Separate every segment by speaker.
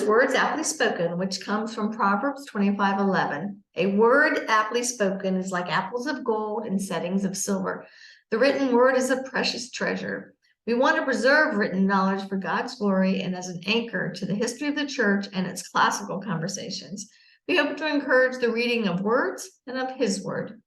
Speaker 1: words aptly spoken, which comes from Proverbs 25:11. A word aptly spoken is like apples of gold in settings of silver. The written word is a precious treasure. We want to preserve written knowledge for God's glory and as an anchor to the history of the church and its classical conversations. We hope to encourage the reading of words and of His word.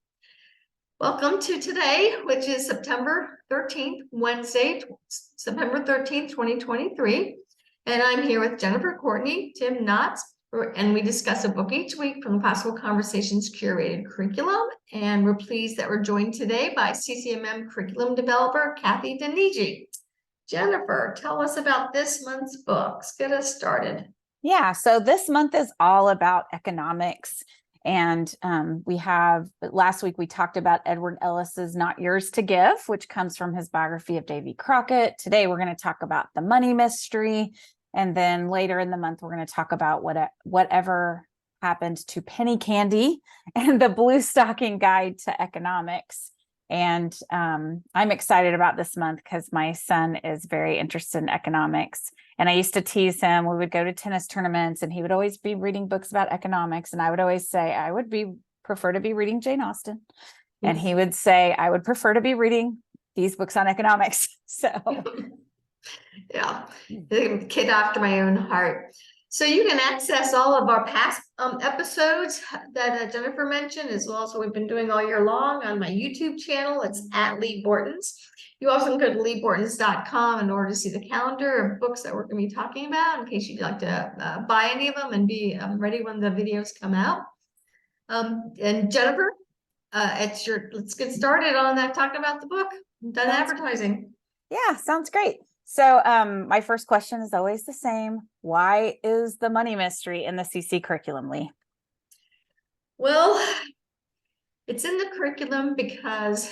Speaker 1: Welcome to today, which is September 13th, Wednesday, September 13th, 2023. And I'm here with Jennifer Courtney, Tim Knotts, and we discuss a book each week from the Classical Conversations curated curriculum. And we're pleased that we're joined today by CCMM curriculum developer, Kathy Denigi. Jennifer, tell us about this month's books. Get us started.
Speaker 2: Yeah, so this month is all about economics. And last week we talked about Edward Ellis's Not Yours to Give, which comes from his biography of Davy Crockett. Today we're going to talk about the money mystery. And then later in the month, we're going to talk about whatever happened to penny candy and the Blue Stocking Guide to Economics. And I'm excited about this month because my son is very interested in economics. And I used to tease him. We would go to tennis tournaments and he would always be reading books about economics. And I would always say, I would prefer to be reading Jane Austen. And he would say, I would prefer to be reading these books on economics. So
Speaker 1: yeah, the kid after my own heart. So you can access all of our past episodes that Jennifer mentioned, as well as what we've been doing all year long on my YouTube channel. It's at Lee Bortons. You also can go to leebortons.com in order to see the calendar of books that we're going to be talking about, in case you'd like to buy any of them and be ready when the videos come out. And Jennifer, let's get started on that, talking about the book. Done advertising.
Speaker 2: Yeah, sounds great. So my first question is always the same. Why is the money mystery in the CC curriculum, Lee?
Speaker 1: Well, it's in the curriculum because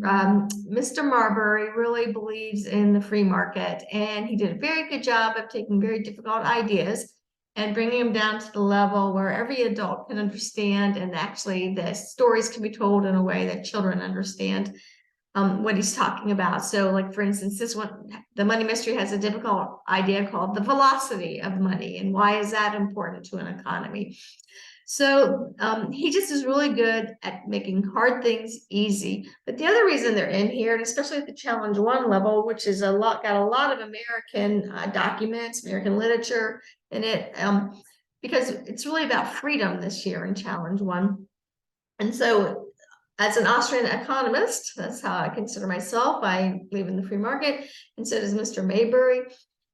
Speaker 1: Mr. Marbury really believes in the free market, and he did a very good job of taking very difficult ideas and bringing them down to the level where every adult can understand, and actually the stories can be told in a way that children understand what he's talking about. So like, for instance, this one, the money mystery has a difficult idea called the velocity of money. And why is that important to an economy? So he just is really good at making hard things easy. But the other reason they're in here, and especially at the Challenge 1 level, which is got a lot of American documents, American literature in it, because it's really about freedom this year in Challenge 1. And so as an Austrian economist, that's how I consider myself. I believe in the free market, and so does Mr. Maybury.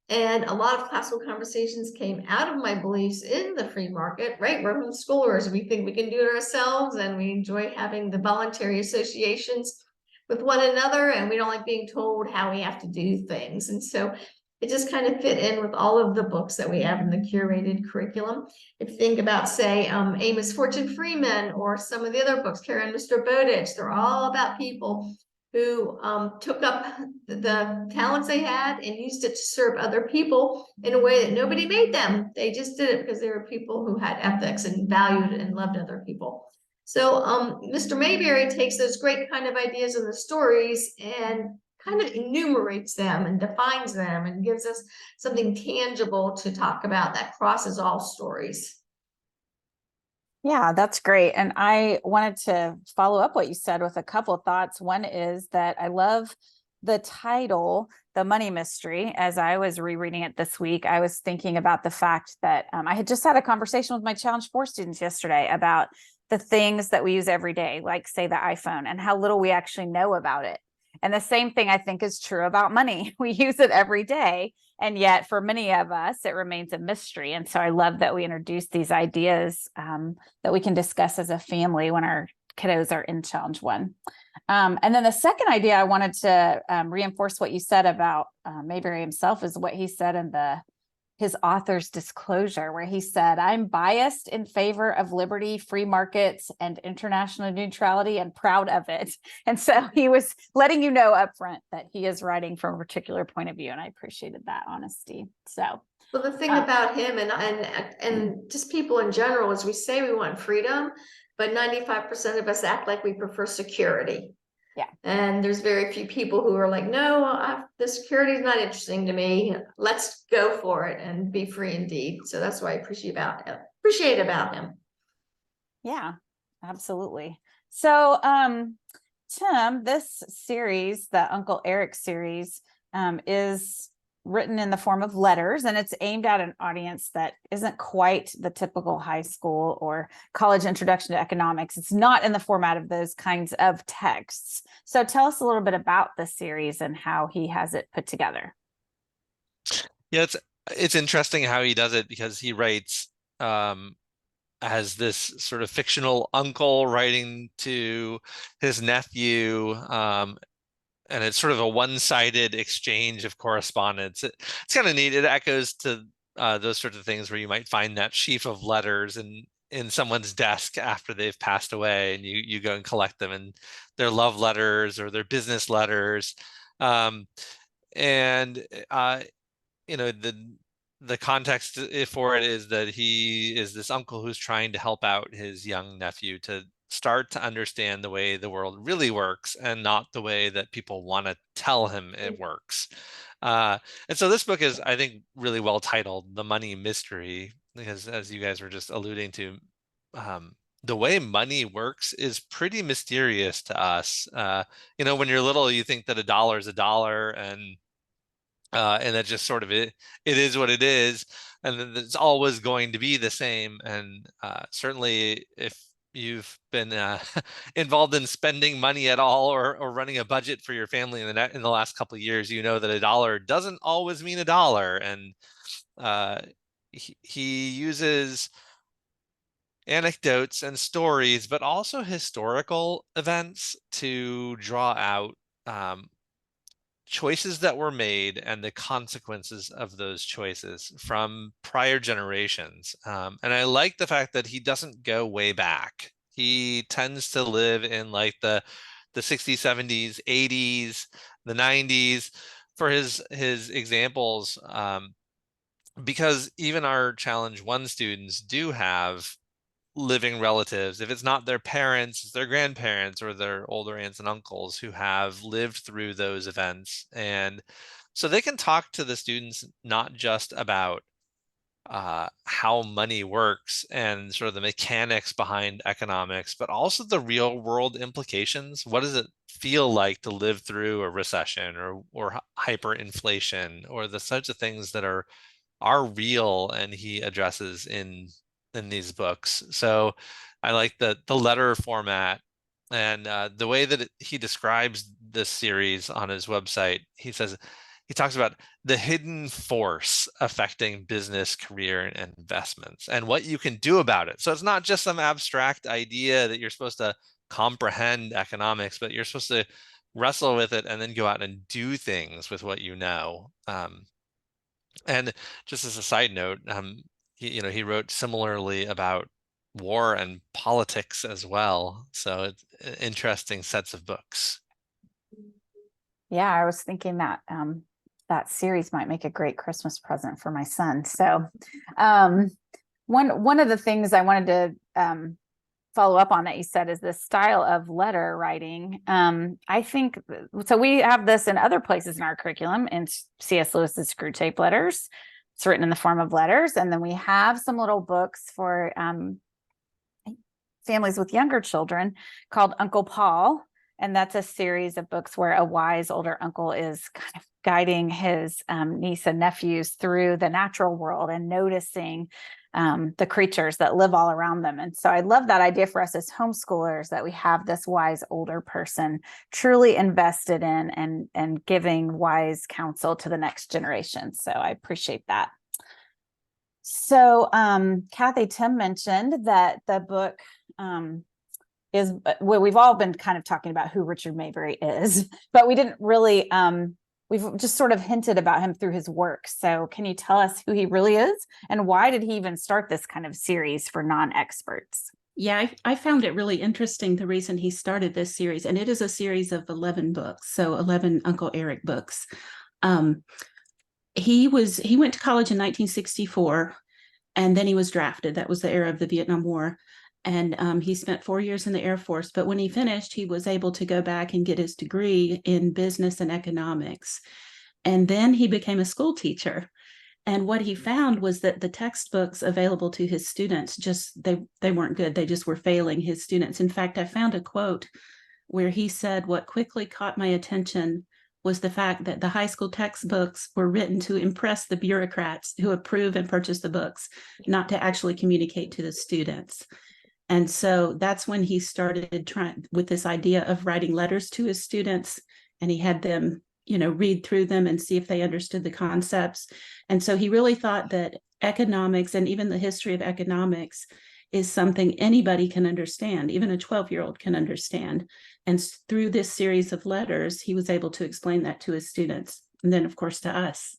Speaker 1: And a lot of classical conversations came out of my beliefs in the free market, right? We're homeschoolers. We think we can do it ourselves, and we enjoy having the voluntary associations with one another, and we don't like being told how we have to do things. And so it just kind of fit in with all of the books that we have in the curated curriculum. If you think about, say, Amos Fortune Freeman, or some of the other books, Karen and Mr. Bowditch, they're all about people who took up the talents they had and used it to serve other people in a way that nobody made them. They just did it because they were people who had ethics and valued and loved other people. So Mr. Maybury takes those great kind of ideas in the stories and kind of enumerates them and defines them and gives us something tangible to talk about that crosses all stories.
Speaker 2: Yeah, that's great. And I wanted to follow up what you said with a couple of thoughts. One is that I love the title, The Money Mystery. As I was rereading it this week, I was thinking about the fact that I had just had a conversation with my Challenge 4 students yesterday about the things that we use every day, like say the iPhone, and how little we actually know about it. And the same thing I think is true about money. We use it every day. And yet for many of us, it remains a mystery. And so I love that we introduce these ideas that we can discuss as a family when our kiddos are in Challenge 1. And then the second idea I wanted to reinforce what you said about Maybury himself is what he said in his author's disclosure, where he said, I'm biased in favor of liberty, free markets, and international neutrality, and proud of it. And so he was letting you know up front that he is writing from a particular point of view. And I appreciated that honesty. So,
Speaker 1: well, the thing about him and just people in general is we say we want freedom, but 95% of us act like we prefer security.
Speaker 2: Yeah.
Speaker 1: And there's very few people who are like, no, the security is not interesting to me. Let's go for it and be free indeed. So that's what I appreciate about him.
Speaker 2: Yeah, absolutely. So, Tim, this series, the Uncle Eric series, is written in the form of letters, and it's aimed at an audience that isn't quite the typical high school or college introduction to economics. It's not in the format of those kinds of texts. So tell us a little bit about the series and how he has it put together.
Speaker 3: Yeah, it's interesting how he does it, because he writes as this sort of fictional uncle writing to his nephew, and it's sort of a one-sided exchange of correspondence. It's kind of neat. It echoes to those sorts of things where you might find that sheaf of letters in someone's desk after they've passed away, and you go and collect them, and their love letters or their business letters. Um, and you know, the context for it is that he is this uncle who's trying to help out his young nephew to start to understand the way the world really works, and not the way that people want to tell him it works. And so this book is, I think, really well titled The Money Mystery, because, as you guys were just alluding to, the way money works is pretty mysterious to us. You know, when you're little, you think that a dollar is a dollar, and that just sort of it is what it is, and then it's always going to be the same. And certainly, if you've been involved in spending money at all, or running a budget for your family in the last couple of years, you know that a dollar doesn't always mean a dollar. And he uses anecdotes and stories, but also historical events to draw out choices that were made and the consequences of those choices from prior generations. And I like the fact that he doesn't go way back. He tends to live in like the 60s, 70s, 80s, the 90s for his examples, because even our Challenge 1 students do have living relatives. If it's not their parents, it's their grandparents or their older aunts and uncles who have lived through those events. And so they can talk to the students not just about how money works and sort of the mechanics behind economics, but also the real world implications. What does it feel like to live through a recession, or hyperinflation, or the such of things that are real, and he addresses in these books. So I like the letter format, and the way that he describes this series on his website. He talks about the hidden force affecting business, career, and investments, and what you can do about it. So it's not just some abstract idea that you're supposed to comprehend economics, but you're supposed to wrestle with it and then go out and do things with what you know. And just as a side note, he wrote similarly about war and politics as well. So it's interesting sets of books.
Speaker 2: Yeah, I was thinking that that series might make a great Christmas present for my son. So one of the things I wanted to follow up on that you said is this style of letter writing. I think so. We have this in other places in our curriculum, in C.S. Lewis's Screwtape Letters. It's written in the form of letters, and then we have some little books for families with younger children called Uncle Paul, and that's a series of books where a wise older uncle is kind of guiding his niece and nephews through the natural world and noticing the creatures that live all around them. And so I love that idea for us as homeschoolers, that we have this wise older person truly invested in and giving wise counsel to the next generation. So I appreciate that. So Kathy, Tim mentioned that the book is, well, we've all been kind of talking about who Richard Maybury is, but we didn't really we've just sort of hinted about him through his work. So can you tell us who he really is, and why did he even start this kind of series for non-experts?
Speaker 4: Yeah, I found it really interesting, the reason he started this series, and it is a series of 11 books, so 11 Uncle Eric books. He went to college in 1964, and then he was drafted. That was the era of the Vietnam War. And he spent 4 years in the Air Force. But when he finished, he was able to go back and get his degree in business and economics. And then he became a school teacher. And what he found was that the textbooks available to his students they weren't good. They just were failing his students. In fact, I found a quote where he said, "What quickly caught my attention was the fact that the high school textbooks were written to impress the bureaucrats who approve and purchase the books, not to actually communicate to the students." And so that's when he started trying with this idea of writing letters to his students, and he had them, read through them and see if they understood the concepts. And so he really thought that economics and even the history of economics is something anybody can understand, even a 12-year-old can understand. And through this series of letters, he was able to explain that to his students, and then, of course, to us.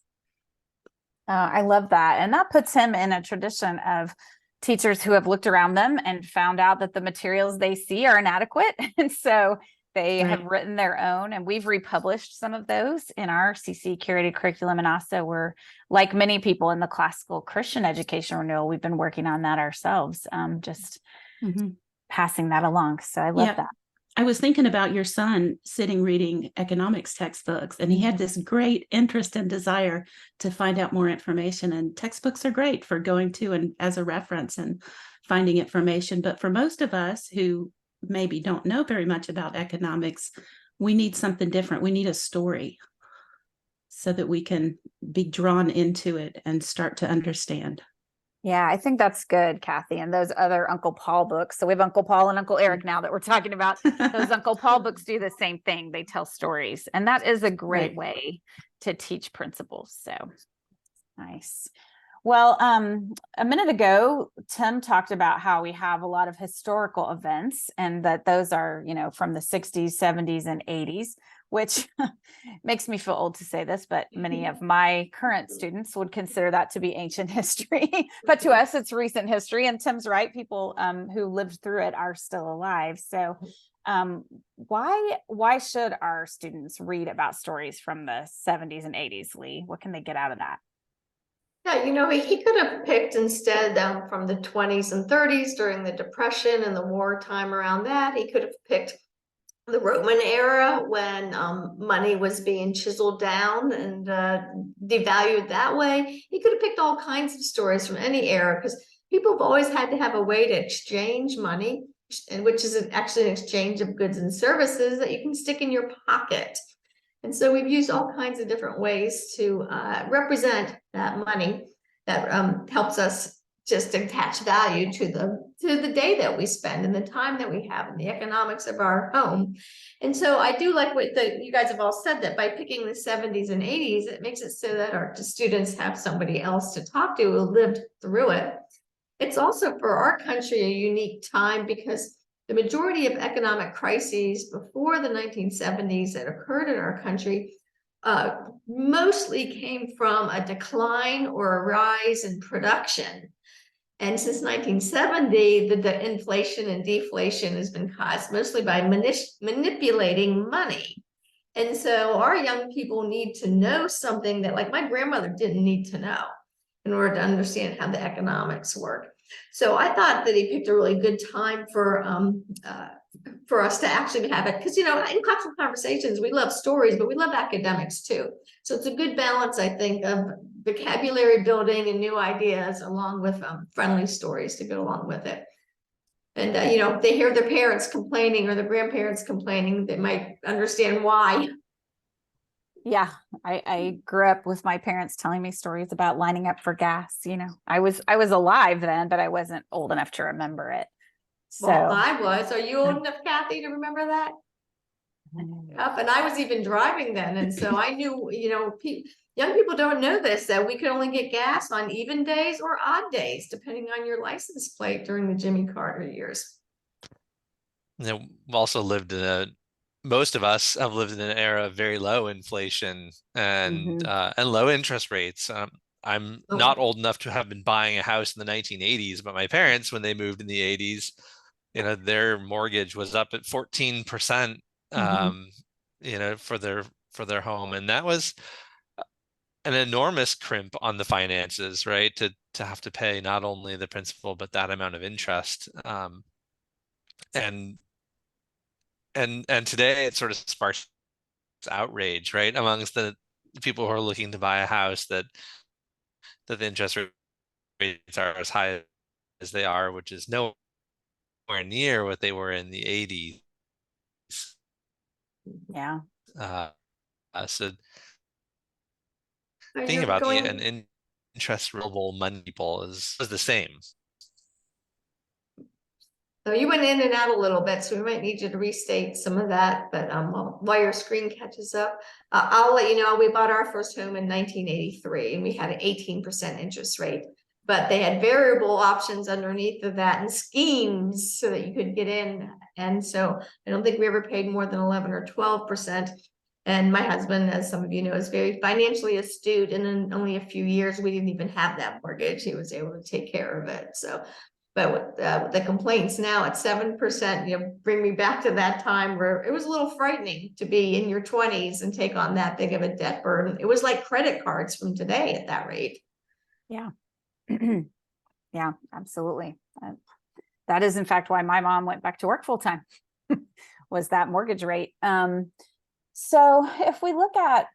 Speaker 2: I love that. And that puts him in a tradition of teachers who have looked around them and found out that the materials they see are inadequate. And so they have written their own, and we've republished some of those in our CC curated curriculum. And also we're, like many people in the classical Christian education renewal, we've been working on that ourselves, just passing that along. So I love that.
Speaker 4: I was thinking about your son sitting reading economics textbooks, and he had this great interest and desire to find out more information. And textbooks are great for going to and as a reference and finding information. But for most of us who maybe don't know very much about economics, we need something different. We need a story so that we can be drawn into it and start to understand.
Speaker 2: Yeah, I think that's good, Kathy. And those other Uncle Paul books. So we have Uncle Paul and Uncle Eric now that we're talking about. Those Uncle Paul books do the same thing. They tell stories. And that is a great way to teach principles. So nice. Well, a minute ago, Tim talked about how we have a lot of historical events, and that those are, from the 60s, 70s, and 80s, which makes me feel old to say this, but many of my current students would consider that to be ancient history. But to us, it's recent history. And Tim's right. People who lived through it are still alive. So why should our students read about stories from the 70s and 80s, Lee? What can they get out of that?
Speaker 1: Yeah, he could have picked instead from the 20s and 30s during the Depression and the wartime around that. He could have picked the Roman era when money was being chiseled down and devalued that way. He could have picked all kinds of stories from any era, because people have always had to have a way to exchange money, and which is actually an exchange of goods and services that you can stick in your pocket. And so we've used all kinds of different ways to represent that money that helps us just attach value to the day that we spend and the time that we have and the economics of our home. And so I do like what you guys have all said, that by picking the 70s and 80s, it makes it so that our students have somebody else to talk to who lived through it. It's also for our country a unique time, because the majority of economic crises before the 1970s that occurred in our country mostly came from a decline or a rise in production. And since 1970, the inflation and deflation has been caused mostly by manipulating money. And so our young people need to know something that, like, my grandmother didn't need to know in order to understand how the economics work. So I thought that he picked a really good time for us to actually have it, because in classical conversations we love stories, but we love academics too. So it's a good balance, I think, of vocabulary building and new ideas, along with friendly stories to go along with it. And if they hear their parents complaining or their grandparents complaining, they might understand why.
Speaker 2: Yeah, I grew up with my parents telling me stories about lining up for gas. I was alive then, but I wasn't old enough to remember it. So
Speaker 1: well, I was. Are you old enough, Kathy, to remember that? Yep, and I was even driving then, and so I knew. Young people don't know this, that we could only get gas on even days or odd days, depending on your license plate during the Jimmy Carter years.
Speaker 3: We've also lived in most of us have lived in an era of very low inflation and low interest rates. I'm not old enough to have been buying a house in the 1980s, but my parents, when they moved in the 80s, their mortgage was up at 14%, for their home. And that was an enormous crimp on the finances, right? To have to pay not only the principal, but that amount of interest. and and today it sort of sparks outrage, right, amongst the people who are looking to buy a house, that the interest rates are as high as they are, which is nowhere near what they were in the 80s.
Speaker 2: Yeah.
Speaker 3: So
Speaker 1: Are
Speaker 3: thinking
Speaker 1: you
Speaker 3: about
Speaker 1: going?
Speaker 3: an interest renewable money people is the same.
Speaker 1: So you went in and out a little bit, so we might need you to restate some of that, but while your screen catches up, I'll let you know, we bought our first home in 1983 and we had an 18% interest rate, but they had variable options underneath of that and schemes so that you could get in. And so I don't think we ever paid more than 11 or 12%. And my husband, as some of you know, is very financially astute. And in only a few years, we didn't even have that mortgage. He was able to take care of it. So but with the complaints now at 7%, you know, bring me back to that time where it was a little frightening to be in your 20s and take on that big of a debt burden. It was like credit cards from today at that rate.
Speaker 2: Yeah. Yeah, absolutely. That is in fact why my mom went back to work full time, was that mortgage rate. So if we look at,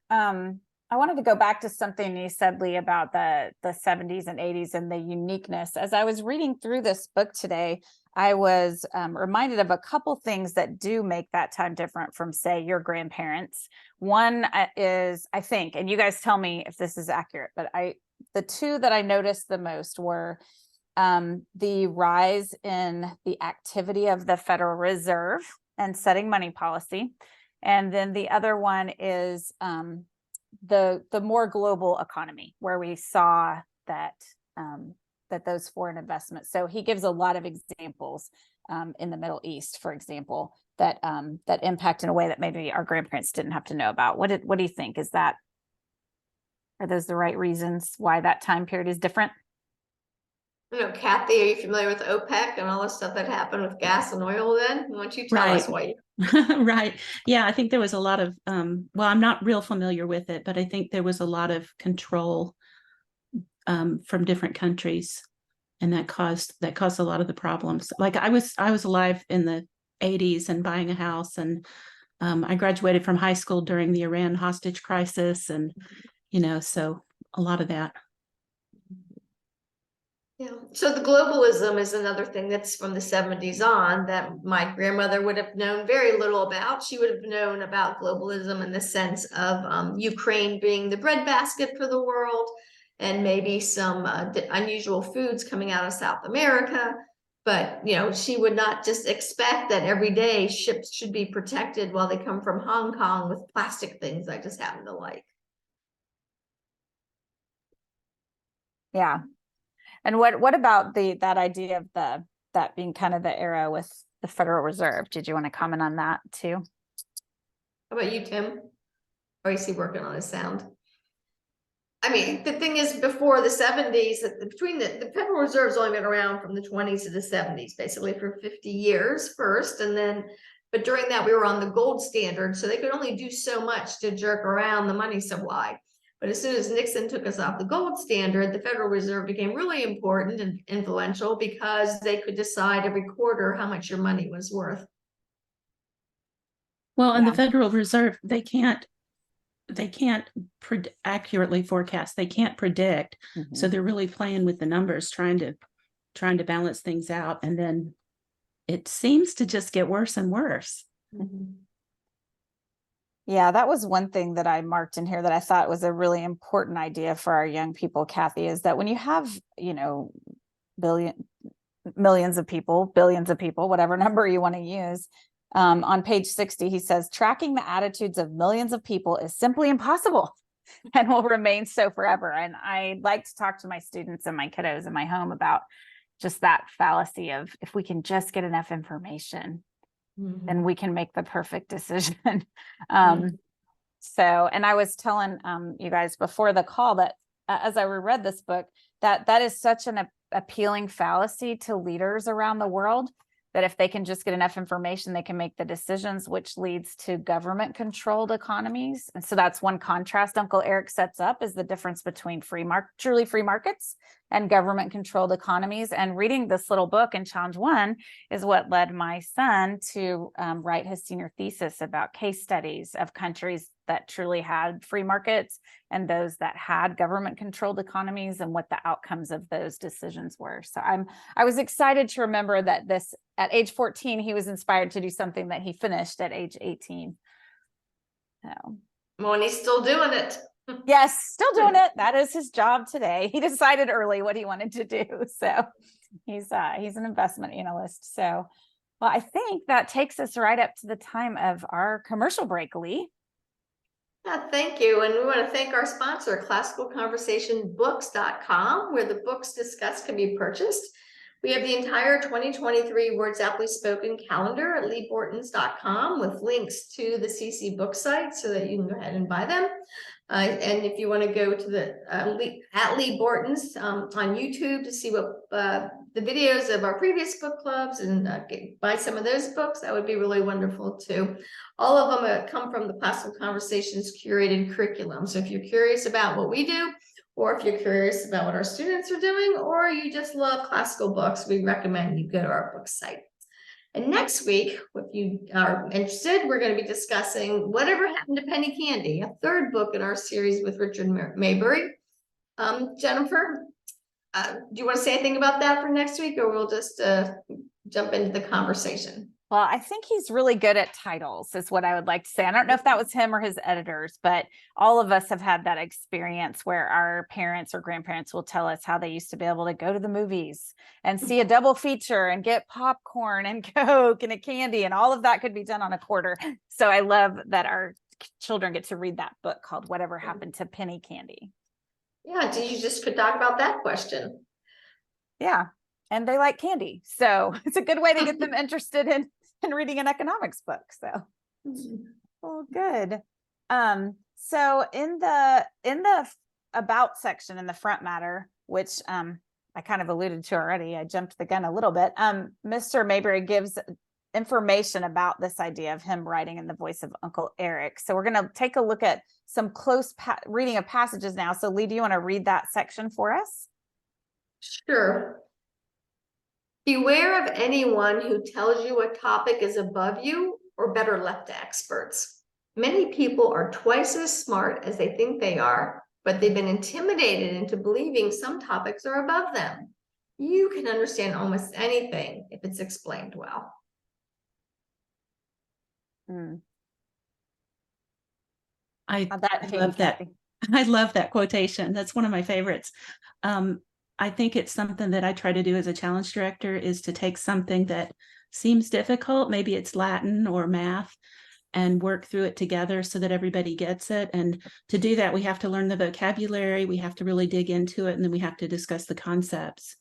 Speaker 2: I wanted to go back to something you said, Lee, about the 70s and 80s and the uniqueness. As I was reading through this book today, I was reminded of a couple things that do make that time different from, say, your grandparents. One is, I think, and you guys tell me if this is accurate, but the two that I noticed the most were the rise in the activity of the Federal Reserve and setting money policy. And then the other one is the more global economy, where we saw that that those foreign investments. So he gives a lot of examples in the Middle East, for example, that that impact in a way that maybe our grandparents didn't have to know about. What do you think? Are those the right reasons why that time period is different?
Speaker 1: You know, Kathy, are you familiar with OPEC and all the stuff that happened with gas and oil then? Why don't you tell us why?
Speaker 4: Right. Yeah, I think there was a lot of, well, I'm not real familiar with it, but I think there was a lot of control from different countries, and that caused a lot of the problems. Like I was alive in the 80s and buying a house, and I graduated from high school during the Iran hostage crisis, and so a lot of that.
Speaker 1: Yeah. So the globalism is another thing that's from the 70s on that my grandmother would have known very little about. She would have known about globalism in the sense of Ukraine being the breadbasket for the world, and maybe some unusual foods coming out of South America. But, she would not just expect that every day ships should be protected while they come from Hong Kong with plastic things I just happen to like.
Speaker 2: Yeah. And what about that idea of that being kind of the era with the Federal Reserve? Did you want to comment on that too?
Speaker 1: How about you, Tim? Or is he working on his sound? I mean, the thing is, before the 70s, between the Federal Reserve's only been around from the 20s to the 70s, basically for 50 years first. And then, but during that, we were on the gold standard. So they could only do so much to jerk around the money supply. But as soon as Nixon took us off the gold standard, the Federal Reserve became really important and influential because they could decide every quarter how much your money was worth.
Speaker 4: Well, and the Federal Reserve, they can't accurately forecast. They can't predict. Mm-hmm. So they're really playing with the numbers, trying to balance things out. And then it seems to just get worse and worse.
Speaker 2: Mm-hmm. Yeah, that was one thing that I marked in here that I thought was a really important idea for our young people, Kathy, is that when you have, millions of people, billions of people, whatever number you want to use, on page 60, he says, tracking the attitudes of millions of people is simply impossible and will remain so forever. And I like to talk to my students and my kiddos in my home about just that fallacy of, if we can just get enough information, then we can make the perfect decision. So, and I was telling you guys before the call that as I reread this book, that is such an appealing fallacy to leaders around the world, that if they can just get enough information, they can make the decisions, which leads to government controlled economies. And so that's one contrast Uncle Eric sets up, is the difference between truly free markets and government controlled economies. And reading this little book in Challenge 1 is what led my son to write his senior thesis about case studies of countries that truly had free markets and those that had government controlled economies, and what the outcomes of those decisions were. So I was excited to remember that at age 14, he was inspired to do something that he finished at age 18. So.
Speaker 1: Well, and he's still doing it.
Speaker 2: Yes, still doing it. That is his job today. He decided early what he wanted to do. So he's an investment analyst. So, well, I think that takes us right up to the time of our commercial break, Lee.
Speaker 1: Yeah, thank you. And we want to thank our sponsor, classicalconversationbooks.com, where the books discussed can be purchased. We have the entire 2023 Words Aptly Spoken calendar at leebortons.com with links to the CC book site so that you can go ahead and buy them. And if you want to go to the at Lee Bortons on YouTube to see what the videos of our previous book clubs and buy some of those books, that would be really wonderful too. All of them come from the Classical Conversations curated curriculum. So if you're curious about what we do, or if you're curious about what our students are doing, or you just love classical books, we recommend you go to our book site. And next week, if you are interested, we're going to be discussing Whatever Happened to Penny Candy, a third book in our series with Richard Maybury. Jennifer, do you want to say anything about that for next week, or we'll just jump into the conversation?
Speaker 2: Well, I think he's really good at titles, is what I would like to say. I don't know if that was him or his editors, but all of us have had that experience where our parents or grandparents will tell us how they used to be able to go to the movies and see a double feature and get popcorn and Coke and a candy, and all of that could be done on a quarter. So I love that our children get to read that book called Whatever Happened to Penny Candy.
Speaker 1: Yeah, you just could talk about that question.
Speaker 2: Yeah, and they like candy. So it's a good way to get them interested in reading an economics book. So, well, good. So in the about section in the front matter, which I kind of alluded to already, I jumped the gun a little bit. Mr. Maybury gives information about this idea of him writing in the voice of Uncle Eric. So we're going to take a look at some close reading of passages now. So Lee, do you want to read that section for us?
Speaker 1: Sure. Beware of anyone who tells you a topic is above you or better left to experts. Many people are twice as smart as they think they are, but they've been intimidated into believing some topics are above them. You can understand almost anything if it's explained well.
Speaker 4: I love that. I love that quotation. That's one of my favorites. I think it's something that I try to do as a challenge director, is to take something that seems difficult, maybe it's Latin or math, and work through it together so that everybody gets it. And to do that, we have to learn the vocabulary, we have to really dig into it, and then we have to discuss the concepts.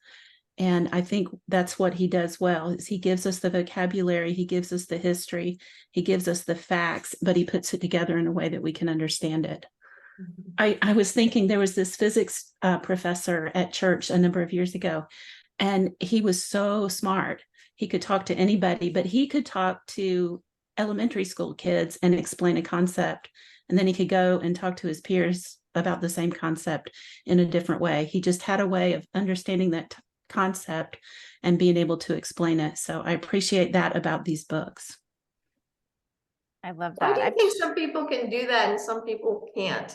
Speaker 4: And I think that's what he does well, is he gives us the vocabulary, he gives us the history, he gives us the facts, but he puts it together in a way that we can understand it. I was thinking, there was this physics professor at church a number of years ago, and he was so smart. He could talk to anybody, but he could talk to elementary school kids and explain a concept. And then he could go and talk to his peers about the same concept in a different way. He just had a way of understanding that concept and being able to explain it. So I appreciate that about these books.
Speaker 2: I love
Speaker 1: Why
Speaker 2: that.
Speaker 1: do you think some people can do that and some people can't?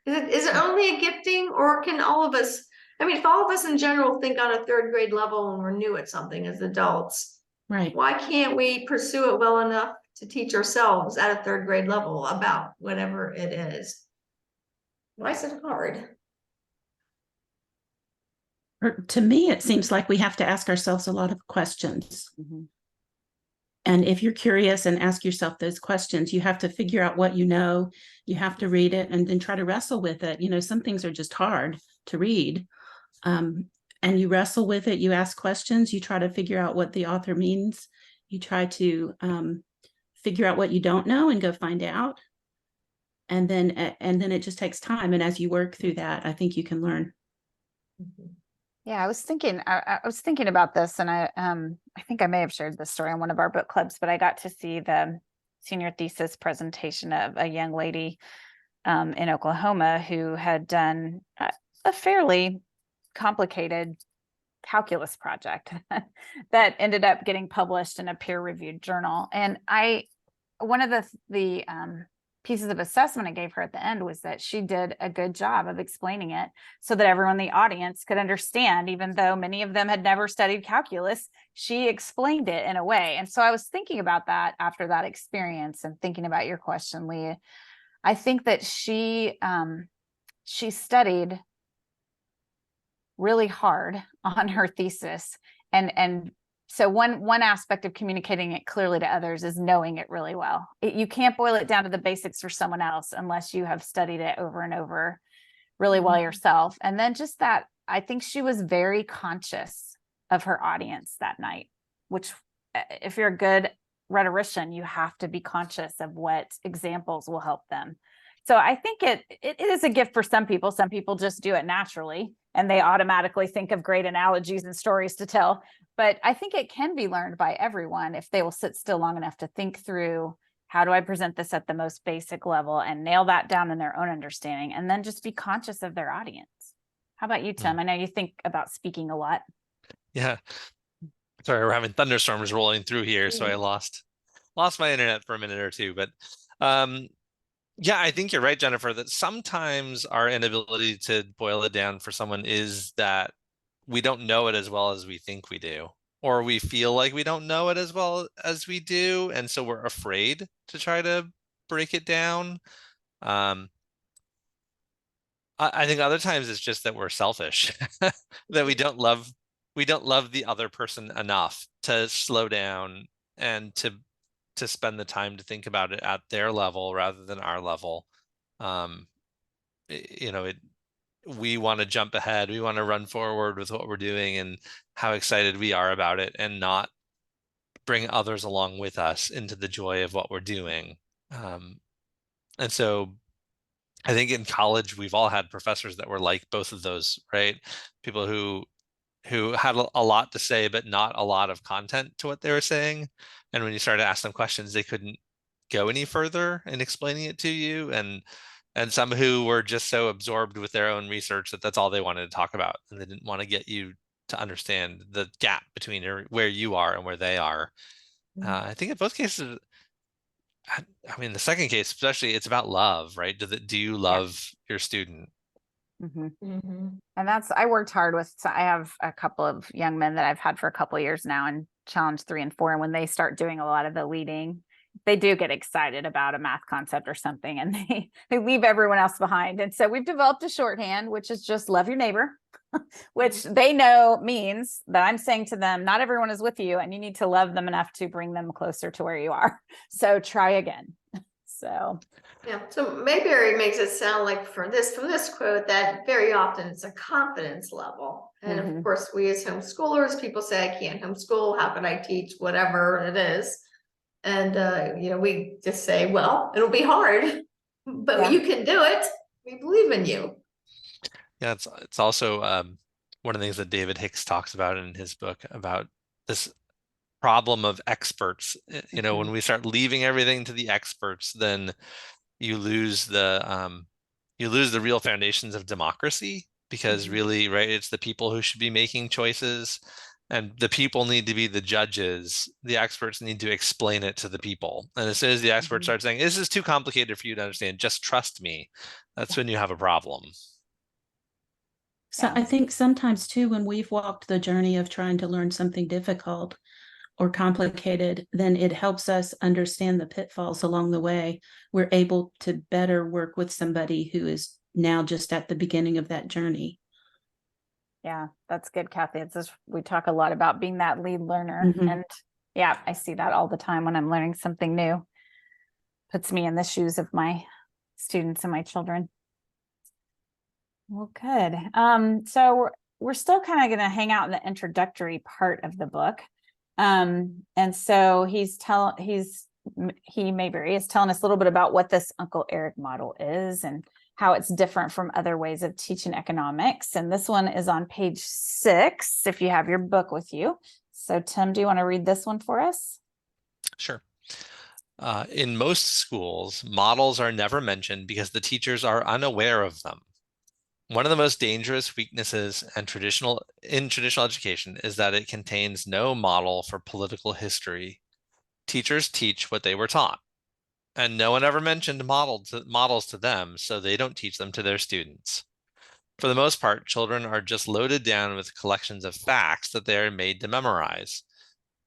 Speaker 1: Is it only a gifting, or can all of us, I mean, if all of us in general think on a third grade level and we're new at something as adults,
Speaker 4: Right?
Speaker 1: why can't we pursue it well enough to teach ourselves at a third grade level about whatever it is? Why is it hard?
Speaker 4: To me, it seems like we have to ask ourselves a lot of questions.
Speaker 2: Mm-hmm.
Speaker 4: And if you're curious and ask yourself those questions, you have to figure out what you know, you have to read it and then try to wrestle with it. You know, some things are just hard to read. And you wrestle with it, you ask questions, you try to figure out what the author means, you try to figure out what you don't know and go find out. And then it just takes time. And as you work through that, I think you can learn.
Speaker 1: Mm-hmm.
Speaker 2: Yeah, I was thinking about this, and I think I may have shared this story on one of our book clubs, but I got to see the senior thesis presentation of a young lady in Oklahoma who had done a fairly complicated calculus project that ended up getting published in a peer-reviewed journal. And one of the pieces of assessment I gave her at the end was that she did a good job of explaining it so that everyone in the audience could understand, even though many of them had never studied calculus, she explained it in a way. And so I was thinking about that after that experience and thinking about your question, Leah. I think that she studied really hard on her thesis, and so one aspect of communicating it clearly to others is knowing it really well. You can't boil it down to the basics for someone else unless you have studied it over and over really well yourself. And then just that, I think she was very conscious of her audience that night, which if you're a good rhetorician, you have to be conscious of what examples will help them. So I think it is a gift for some people. Some people just do it naturally and they automatically think of great analogies and stories to tell. But I think it can be learned by everyone if they will sit still long enough to think through, how do I present this at the most basic level and nail that down in their own understanding, and then just be conscious of their audience. How about you, Tim? I know you think about speaking a lot.
Speaker 3: Yeah. Sorry, we're having thunderstorms rolling through here, so I lost my internet for a minute or two. But yeah, I think you're right, Jennifer, that sometimes our inability to boil it down for someone is that we don't know it as well as we think we do, or we feel like we don't know it as well as we do, and so we're afraid to try to break it down. I think other times it's just that we're selfish, that we don't love the other person enough to slow down and to spend the time to think about it at their level rather than our level. We want to jump ahead. We want to run forward with what we're doing and how excited we are about it, and not bring others along with us into the joy of what we're doing. And so I think in college, we've all had professors that were like both of those, right? People who had a lot to say, but not a lot of content to what they were saying. And when you started to ask them questions, they couldn't go any further in explaining it to you. And some who were just so absorbed with their own research that that's all they wanted to talk about. And they didn't want to get you to understand the gap between where you are and where they are. I think in both cases, I mean, the second case, especially, it's about love, right? Do you love your student?
Speaker 2: And I worked hard with, so I have a couple of young men that I've had for a couple of years now in challenge 3 and 4. And when they start doing a lot of the leading, they do get excited about a math concept or something, and they leave everyone else behind. And so we've developed a shorthand, which is just love your neighbor, which they know means that I'm saying to them, not everyone is with you and you need to love them enough to bring them closer to where you are. So try again. So
Speaker 1: yeah, so Mayberry makes it sound like from this quote that very often it's a confidence level. And of course, we as homeschoolers, people say, I can't homeschool. How can I teach whatever it is? And we just say, well, it'll be hard, but you can do it. We believe in you.
Speaker 3: Yeah, it's also one of the things that David Hicks talks about in his book about this problem of experts. When we start leaving everything to the experts, then you lose the real foundations of democracy, because really, right, it's the people who should be making choices, and the people need to be the judges. The experts need to explain it to the people. And as soon as the experts start saying, this is too complicated for you to understand, just trust me, that's when you have a problem.
Speaker 4: So I think sometimes too, when we've walked the journey of trying to learn something difficult or complicated, then it helps us understand the pitfalls along the way. We're able to better work with somebody who is now just at the beginning of that journey.
Speaker 2: Yeah, that's good, Kathy. We talk a lot about being that lead learner. And yeah, I see that all the time when I'm learning something new. Puts me in the shoes of my students and my children. Well, good. So we're still kind of going to hang out in the introductory part of the book. And so Mayberry is telling us a little bit about what this Uncle Eric model is and how it's different from other ways of teaching economics. And this one is on page 6, if you have your book with you. So Tim, do you want to read this one for us?
Speaker 3: Sure. In most schools, models are never mentioned because the teachers are unaware of them. One of the most dangerous weaknesses in traditional education is that it contains no model for political history. Teachers teach what they were taught, and no one ever mentioned models to them, so they don't teach them to their students. For the most part, children are just loaded down with collections of facts that they are made to memorize.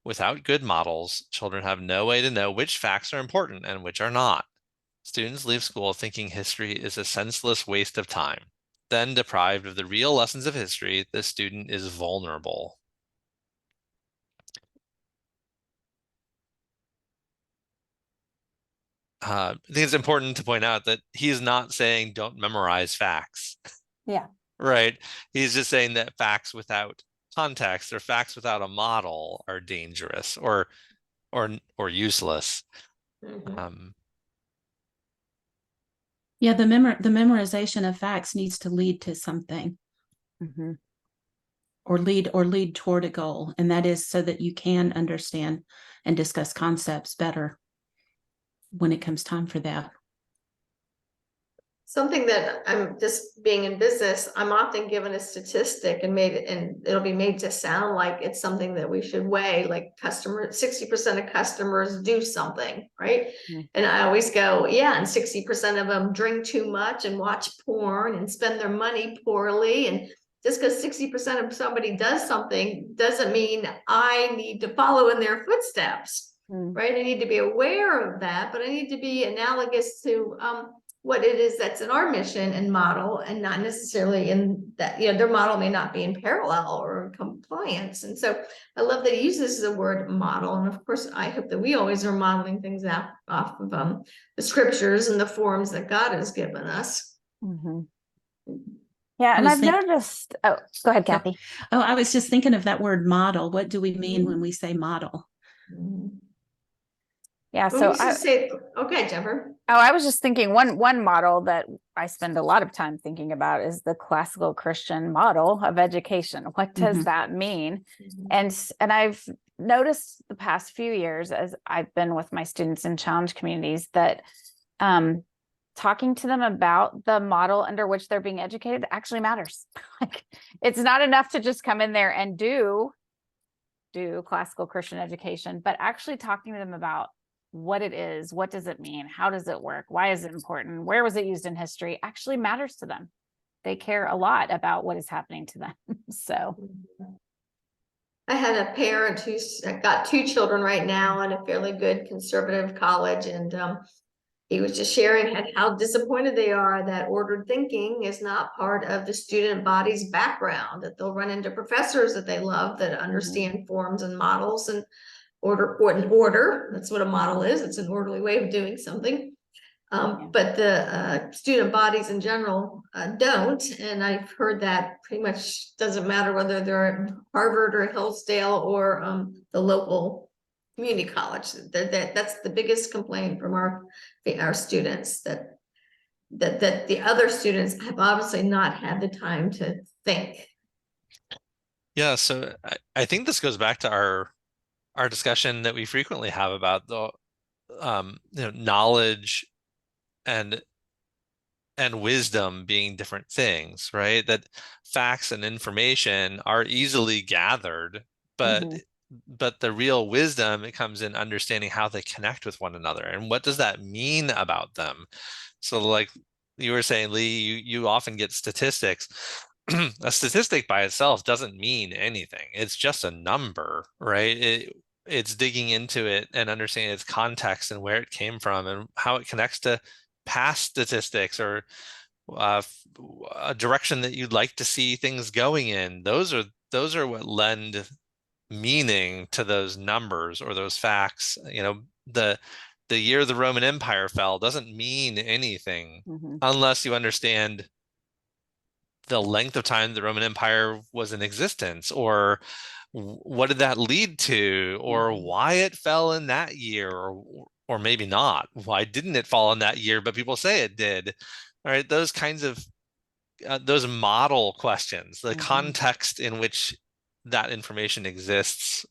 Speaker 3: Without good models, children have no way to know which facts are important and which are not. Students leave school thinking history is a senseless waste of time. Then, deprived of the real lessons of history, the student is vulnerable. I think it's important to point out that he's not saying don't memorize facts.
Speaker 2: Yeah.
Speaker 3: Right. He's just saying that facts without context or facts without a model are dangerous or useless.
Speaker 4: Yeah, the memorization of facts needs to lead to something, or lead toward a goal, and that is so that you can understand and discuss concepts better when it comes time for that.
Speaker 1: Something that I'm just being in business, I'm often given a statistic and it'll be made to sound like it's something that we should weigh, like 60% of customers do something, right? And I always go, yeah, and 60% of them drink too much and watch porn and spend their money poorly. And just because 60% of somebody does something doesn't mean I need to follow in their footsteps, right? I need to be aware of that, but I need to be analogous to what it is that's in our mission and model, and not necessarily in that, their model may not be in parallel or in compliance. And so I love that he uses the word model. And of course, I hope that we always are modeling things out off of the scriptures and the forms that God has given us.
Speaker 2: Yeah, and I've noticed, oh, go ahead, Kathy.
Speaker 4: Oh, I was just thinking of that word model. What do we mean when we say model?
Speaker 2: Yeah, so I
Speaker 1: say, okay, Jennifer.
Speaker 2: Oh, I was just thinking one model that I spend a lot of time thinking about is the classical Christian model of education. What does that mean? And I've noticed the past few years as I've been with my students in challenge communities that talking to them about the model under which they're being educated actually matters. Like, it's not enough to just come in there and do classical Christian education, but actually talking to them about what it is, what does it mean, how does it work, why is it important, where was it used in history, actually matters to them. They care a lot about what is happening to them. So
Speaker 1: I had a parent who's got 2 children right now in a fairly good conservative college, and he was just sharing how disappointed they are that ordered thinking is not part of the student body's background, that they'll run into professors that they love that understand forms and models and order. That's what a model is. It's an orderly way of doing something. But the student bodies in general don't. And I've heard that pretty much doesn't matter whether they're at Harvard or Hillsdale or the local community college. That's the biggest complaint from our students, that the other students have obviously not had the time to think.
Speaker 3: Yeah, so I think this goes back to our discussion that we frequently have about the knowledge and wisdom being different things, right? That facts and information are easily gathered, but the real wisdom, it comes in understanding how they connect with one another and what does that mean about them. So like you were saying, Lee, you often get statistics. A statistic by itself doesn't mean anything. It's just a number, right? It's digging into it and understanding its context and where it came from and how it connects to past statistics or a direction that you'd like to see things going in. Those are what lend meaning to those numbers or those facts. The year the Roman Empire fell doesn't mean anything unless you understand the length of time the Roman Empire was in existence, or what did that lead to, or why it fell in that year, or maybe not. Why didn't it fall in that year, but people say it did? All right, those kinds of those model questions, the
Speaker 2: Mhm.
Speaker 3: context in which that information exists,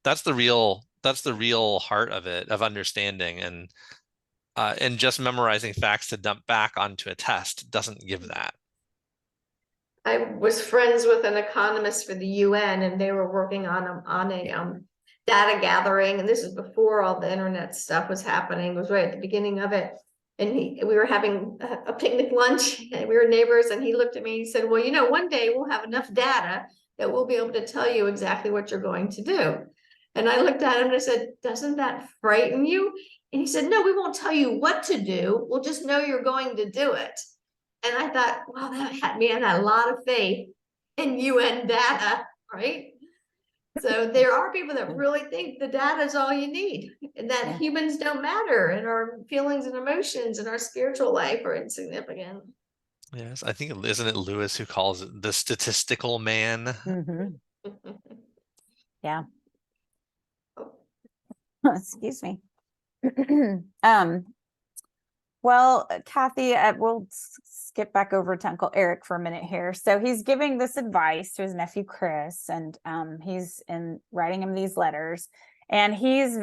Speaker 3: that's the real heart of it, of understanding. And just memorizing facts to dump back onto a test doesn't give that.
Speaker 1: I was friends with an economist for the UN, and they were working on a data gathering, and this is before all the internet stuff was happening. It was right at the beginning of it. And we were having a picnic lunch, and we were neighbors, and he looked at me and he said, well, you know, one day we'll have enough data that we'll be able to tell you exactly what you're going to do. And I looked at him and I said, doesn't that frighten you? And he said, no, we won't tell you what to do. We'll just know you're going to do it. And I thought, wow, that had me in a lot of faith in UN data, right? So there are people that really think the data is all you need, and that
Speaker 2: Yeah.
Speaker 1: humans don't matter, and our feelings and emotions and our spiritual life are insignificant.
Speaker 3: Yes, I think, isn't it Lewis who calls it the statistical man?
Speaker 2: Mhm. Yeah.
Speaker 1: Oh.
Speaker 2: Excuse me. Well, Kathy, we'll skip back over to Uncle Eric for a minute here. So he's giving this advice to his nephew Chris, and he's writing him these letters, and he's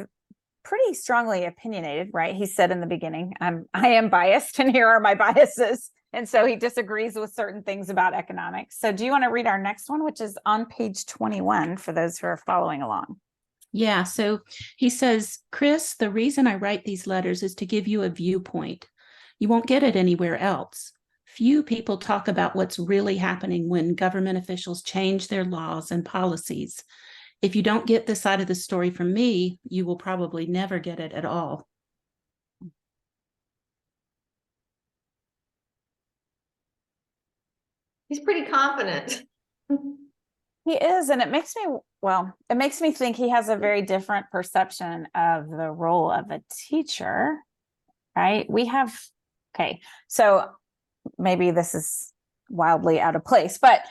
Speaker 2: pretty strongly opinionated, right? He said in the beginning, I am biased, and here are my biases. And so he disagrees with certain things about economics. So do you want to read our next one, which is on page 21 for those who are following along?
Speaker 4: Yeah. So he says, Chris, the reason I write these letters is to give you a viewpoint. You won't get it anywhere else. Few people talk about what's really happening when government officials change their laws and policies. If you don't get this side of the story from me, you will probably never get it at all.
Speaker 1: He's pretty confident.
Speaker 2: He is, and it makes me think he has a very different perception of the role of a teacher, right? Okay, so maybe this is wildly out of place, but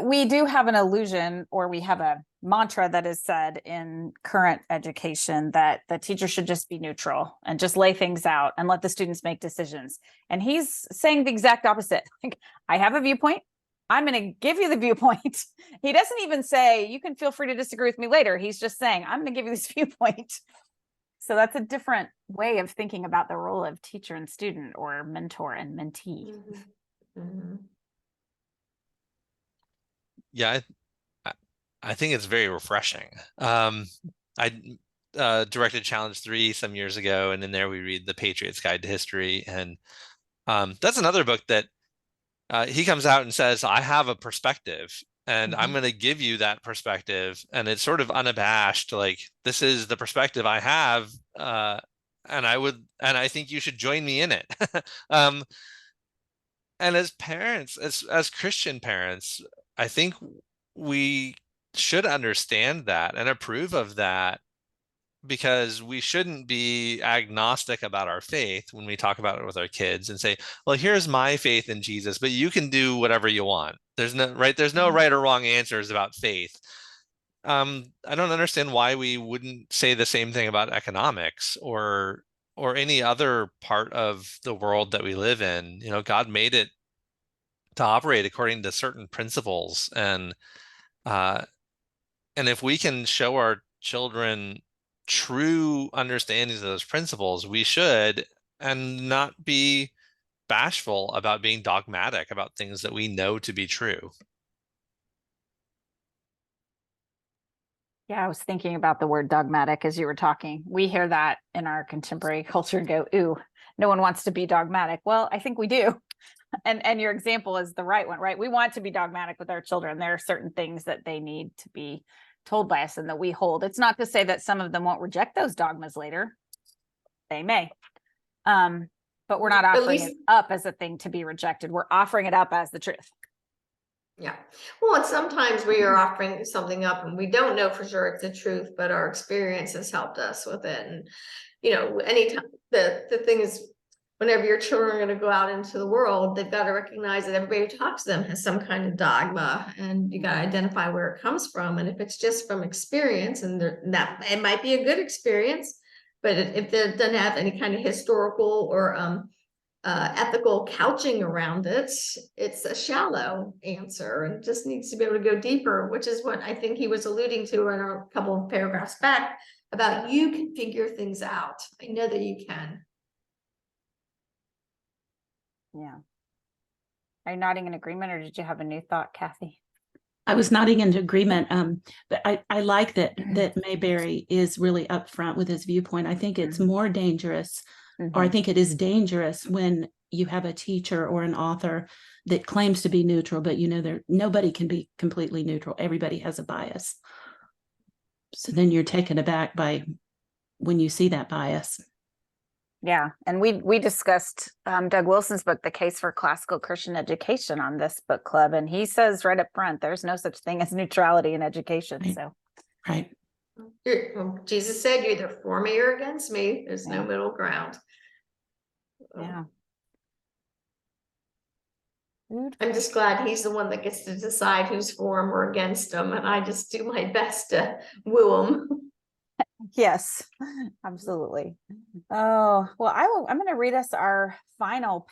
Speaker 2: we do have an illusion, or we have a mantra that is said in current education that the teacher should just be neutral and just lay things out and let the students make decisions. And he's saying the exact opposite. Like, I have a viewpoint. I'm going to give you the viewpoint. He doesn't even say, you can feel free to disagree with me later. He's just saying, I'm going to give you this viewpoint. So that's a different way of thinking about the role of teacher and student, or mentor and mentee.
Speaker 1: Mm-hmm. Mm-hmm.
Speaker 3: Yeah, I think it's very refreshing. I directed Challenge 3 some years ago, and in there we read The Patriot's Guide to History. And that's another book that he comes out and says, I have a perspective, and I'm going to give you that perspective. And it's sort of unabashed, like, this is the perspective I have. And I think you should join me in it. And as parents, as Christian parents, I think we should understand that and approve of that, because we shouldn't be agnostic about our faith when we talk about it with our kids and say, well, here's my faith in Jesus, but you can do whatever you want. There's no right or wrong answers about faith. I don't understand why we wouldn't say the same thing about economics or any other part of the world that we live in. You know, God made it to operate according to certain principles, and if we can show our children true understandings of those principles, we should, and not be bashful about being dogmatic about things that we know to be true.
Speaker 2: Yeah, I was thinking about the word dogmatic as you were talking. We hear that in our contemporary culture and go, ooh, no one wants to be dogmatic. Well, I think we do. And your example is the right one, right? We want to be dogmatic with our children. There are certain things that they need to be told by us and that we hold. It's not to say that some of them won't reject those dogmas later. They may. But we're not offering it up as a thing to be rejected. We're offering it up as the truth.
Speaker 1: Yeah. Well, and sometimes we are offering something up and we don't know for sure it's the truth, but our experience has helped us with it. And, you know, anytime the thing is, whenever your children are going to go out into the world, they've got to recognize that everybody who talks to them has some kind of dogma, and you got to identify where it comes from. And if it's just from experience, and that it might be a good experience, but if it doesn't have any kind of historical or ethical couching around it. It's a shallow answer and just needs to be able to go deeper, which is what I think he was alluding to in a couple of paragraphs back about you can figure things out. I know that you can.
Speaker 2: Yeah. Are you nodding in agreement, or did you have a new thought, Kathy?
Speaker 4: I was nodding in agreement. But I like that Maybury is really upfront with his viewpoint. I think it's more dangerous, or I think it is dangerous when you have a teacher or an author that claims to be neutral, but nobody can be completely neutral. Everybody has a bias. So then you're taken aback by when you see that bias.
Speaker 2: Yeah, and we discussed Doug Wilson's book, The Case for Classical Christian Education, on this book club, and he says right up front, there's no such thing as neutrality in education.
Speaker 4: Right.
Speaker 2: So,
Speaker 4: right.
Speaker 1: Jesus said, "You're either for me or against me. There's no middle ground."
Speaker 2: Yeah.
Speaker 1: I'm just glad he's the one that gets to decide who's for him or against him, and I just do my best to woo him.
Speaker 2: Yes, absolutely. Oh, well, I'm going to read us our final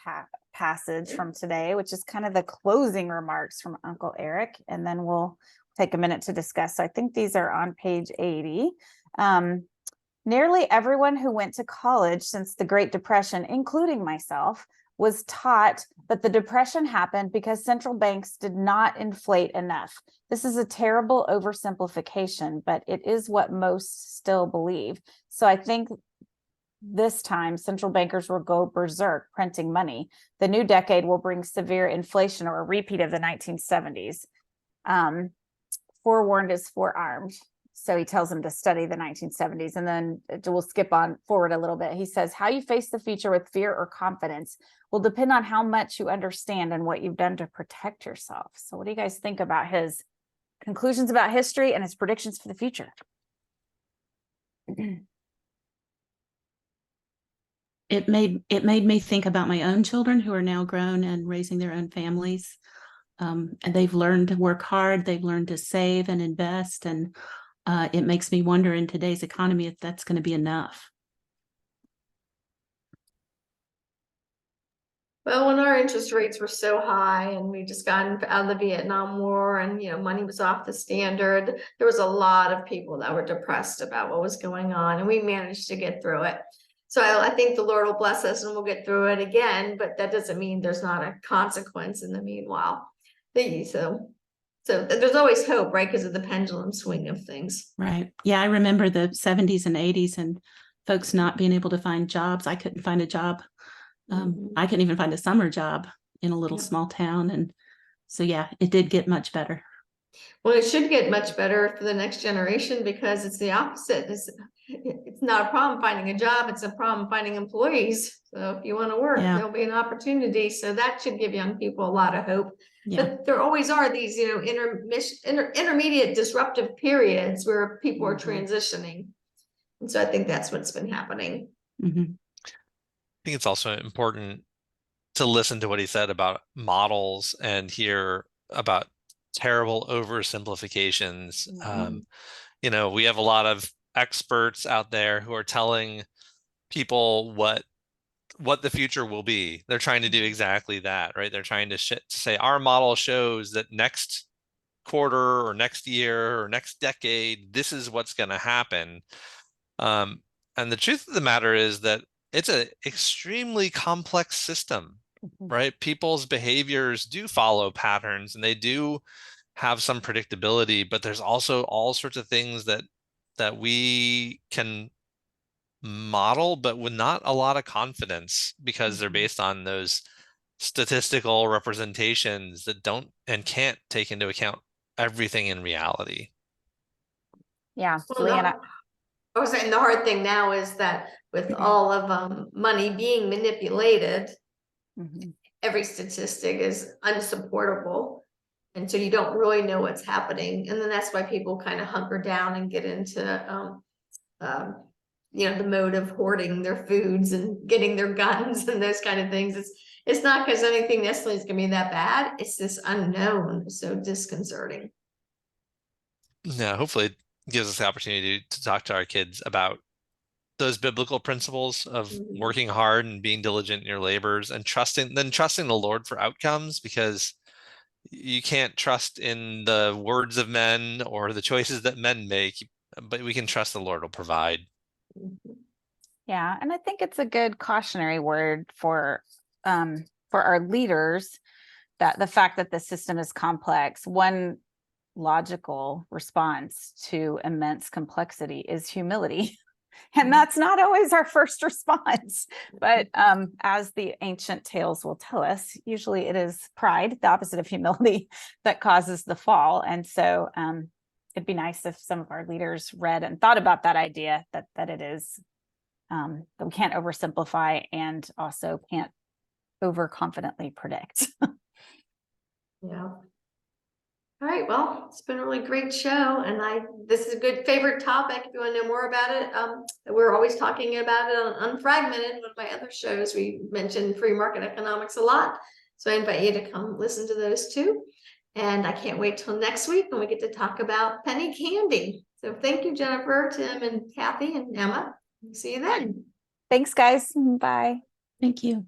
Speaker 2: passage from today, which is kind of the closing remarks from Uncle Eric, and then we'll take a minute to discuss. So I think these are on page 80. Nearly everyone who went to college since the Great Depression, including myself, was taught that the Depression happened because central banks did not inflate enough. This is a terrible oversimplification, but it is what most still believe. So I think this time central bankers will go berserk printing money. The new decade will bring severe inflation or a repeat of the 1970s. Forewarned is forearmed. So he tells them to study the 1970s, and then we'll skip on forward a little bit. He says, how you face the future with fear or confidence will depend on how much you understand and what you've done to protect yourself. So what do you guys think about his conclusions about history and his predictions for the future?
Speaker 4: It made me think about my own children who are now grown and raising their own families. And they've learned to work hard. They've learned to save and invest. And it makes me wonder in today's economy if that's going to be enough.
Speaker 1: Well, when our interest rates were so high and we just gotten out of the Vietnam War and, money was off the standard, there was a lot of people that were depressed about what was going on, and we managed to get through it. So I think the Lord will bless us and we'll get through it again, but that doesn't mean there's not a consequence in the meanwhile. So there's always hope, right? Because of the pendulum swing of things.
Speaker 4: Right. Yeah, I remember the 70s and 80s and folks not being able to find jobs. I couldn't find a job. I couldn't even find a summer job in a little small town. And so, yeah, it did get much better.
Speaker 1: Well, it should get much better for the next generation because it's the opposite. It's not a problem finding a job. It's a problem finding employees. So if you want to work, there'll be an opportunity. So that should give young people a lot of hope.
Speaker 4: Yeah.
Speaker 1: But there always are these, intermediate disruptive periods where people are transitioning. And so I think that's what's been happening.
Speaker 4: Mm-hmm.
Speaker 3: I think it's also important to listen to what he said about models and hear about terrible oversimplifications. We have a lot of experts out there who are telling people what the future will be. They're trying to do exactly that, right? They're trying to say our model shows that next quarter or next year or next decade, this is what's going to happen. And the truth of the matter is that it's an extremely complex system, right? People's behaviors do follow patterns and they do have some predictability, but there's also all sorts of things that we can model, but with not a lot of confidence because they're based on those statistical representations that don't and can't take into account everything in reality.
Speaker 2: Yeah.
Speaker 1: Well, I was saying the hard thing now is that with all of money being manipulated, every statistic is unsupportable. And so you don't really know what's happening. And then that's why people kind of hunker down and get into, the mode of hoarding their foods and getting their guns and those kind of things. It's not because anything necessarily is going to be that bad. It's this unknown. So disconcerting.
Speaker 3: Yeah, hopefully it gives us the opportunity to talk to our kids about those biblical principles of
Speaker 1: Mhm.
Speaker 3: working hard and being diligent in your labors and trusting the Lord for outcomes, because you can't trust in the words of men or the choices that men make, but we can trust the Lord will provide.
Speaker 1: Mhm.
Speaker 2: Yeah, and I think it's a good cautionary word for our leaders, that the fact that the system is complex. One logical response to immense complexity is humility. And that's not always our first response. But as the ancient tales will tell us, usually it is pride, the opposite of humility, that causes the fall. And so it'd be nice if some of our leaders read and thought about that idea, that it is, that we can't oversimplify and also can't overconfidently predict.
Speaker 1: Yeah. All right, well, it's been a really great show, and this is a good favorite topic. If you want to know more about it, we're always talking about it on Unfragmented, one of my other shows. We mentioned free market economics a lot, so I invite you to come listen to those too. And I can't wait till next week when we get to talk about penny candy. So thank you, Jennifer, Tim, and Kathy, and Emma. See you then.
Speaker 2: Thanks, guys. Bye.
Speaker 4: Thank you.